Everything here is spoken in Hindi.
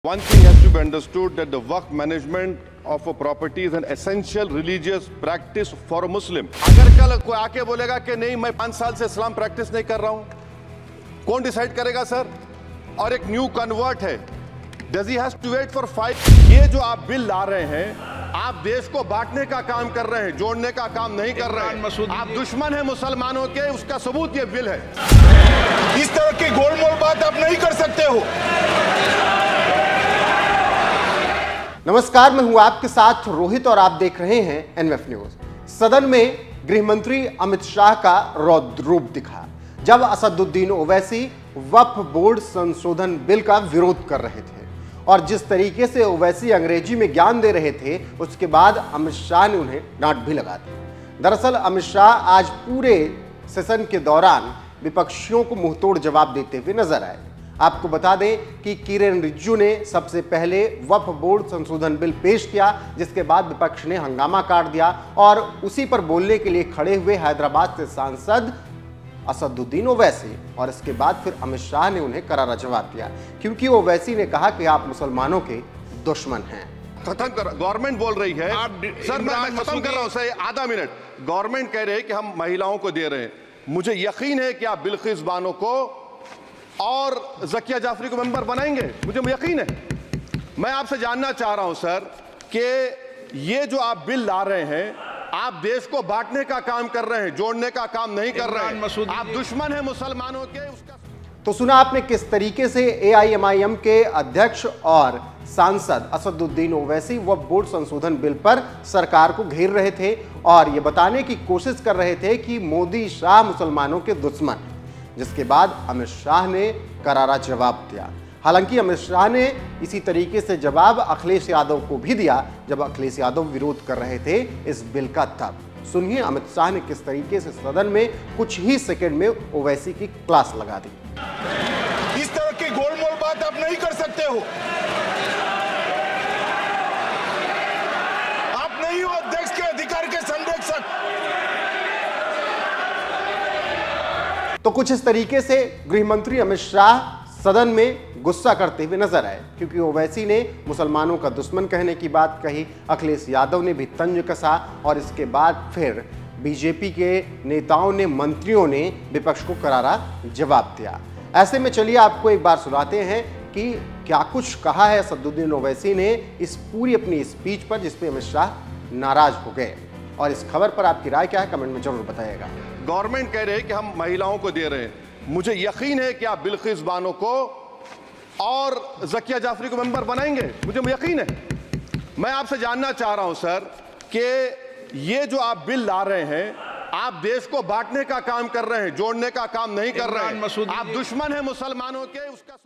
One thing has to be understood that the waqf management of a property is an essential religious practice for a Muslim. अगर कल कोई आके बोलेगा कि नहीं मैं 5 साल से इस्लाम प्रैक्टिस नहीं कर रहा हूं, कौन डिसाइड करेगा सर? और एक न्यू कन्वर्ट है, does he have to wait for 5? ये जो आप बिल ला रहे हैं, आप देश को बांटने का काम कर रहे हैं, जोड़ने का काम नहीं कर रहे हैं। आप दुश्मन हैं मुसलमानों के, उसका सबूत ये बिल है। इस तरह की गोलमोल बात आप नहीं कर सकते हो। नमस्कार, मैं हूं आपके साथ रोहित और आप देख रहे हैं एनएफ न्यूज। सदन में गृह मंत्री अमित शाह का रौद्र रूप दिखा जब असदुद्दीन ओवैसी वक्फ बोर्ड संशोधन बिल का विरोध कर रहे थे और जिस तरीके से ओवैसी अंग्रेजी में ज्ञान दे रहे थे, उसके बाद अमित शाह ने उन्हें डांट भी लगा दी। दरअसल अमित शाह आज पूरे सेशन के दौरान विपक्षियों को मुंहतोड़ जवाब देते हुए नजर आए। आपको बता दें कि किरेन रिजिजू ने सबसे पहले वक्फ बोर्ड संशोधन बिल पेश किया, जिसके बाद विपक्ष ने हंगामा काट दिया और उसी पर बोलने के लिए खड़े हुए हैदराबाद से सांसद असदुद्दीन ओवैसी, और इसके बाद फिर अमित शाह ने उन्हें करारा जवाब दिया, क्योंकि ओवैसी ने कहा कि आप मुसलमानों के दुश्मन हैं। खत्म कर, गवर्नमेंट बोल रही है सर, मैं खत्म कर रहा हूं सर, आधा मिनट। गवर्नमेंट कह रहे हैं कि हम महिलाओं को दे रहे हैं। मुझे यकीन है कि आप बिल्किस बानो को और ज़किया जाफरी को मेंबर बनाएंगे, मुझे यकीन है। मैं आपसे जानना चाह रहा हूं सर कि ये जो आप बिल ला रहे हैं, आप देश को बांटने का काम कर रहे हैं, जोड़ने का काम नहीं कर रहे हैं। आप दुश्मन हैं मुसलमानों के, उसका तो सुना आपने किस तरीके से एआईएमआईएम के अध्यक्ष और सांसद असदुद्दीन ओवैसी वक्फ बोर्ड संशोधन बिल पर सरकार को घेर रहे थे और ये बताने की कोशिश कर रहे थे कि मोदी शाह मुसलमानों के दुश्मन, जिसके बाद अमित शाह ने करारा जवाब दिया। हालांकि अमित शाह ने इसी तरीके से जवाब अखिलेश यादव को भी दिया जब अखिलेश यादव विरोध कर रहे थे इस बिल का। तब सुनिए अमित शाह ने किस तरीके से सदन में कुछ ही सेकंड में ओवैसी की क्लास लगा दी। इस तरह की गोलमोल बात आप नहीं कर सकते हो। आप नहीं हो अध्यक्ष के अधिकार के संरक्षक। तो कुछ इस तरीके से गृह मंत्री अमित शाह सदन में गुस्सा करते हुए नजर आए, क्योंकि ओवैसी ने मुसलमानों का दुश्मन कहने की बात कही, अखिलेश यादव ने भी तंज कसा और इसके बाद फिर बीजेपी के नेताओं ने, मंत्रियों ने विपक्ष को करारा जवाब दिया। ऐसे में चलिए आपको एक बार सुनाते हैं कि क्या कुछ कहा है असदुद्दीन ओवैसी ने इस पूरी अपनी स्पीच पर, जिसपे अमित शाह नाराज हो गए। और इस खबर पर आपकी राय क्या है, कमेंट में जरूर बताइएगा। गवर्नमेंट कह रहे हैं कि हम महिलाओं को दे रहे हैं। मुझे यकीन है कि आप बिल्किस बानो को और ज़किया जाफरी को मेंबर बनाएंगे, मुझे यकीन है। मैं आपसे जानना चाह रहा हूं सर कि ये जो आप बिल ला रहे हैं, आप देश को बांटने का काम कर रहे हैं, जोड़ने का काम नहीं कर रहे हैं। आप दुश्मन हैं मुसलमानों के, उसका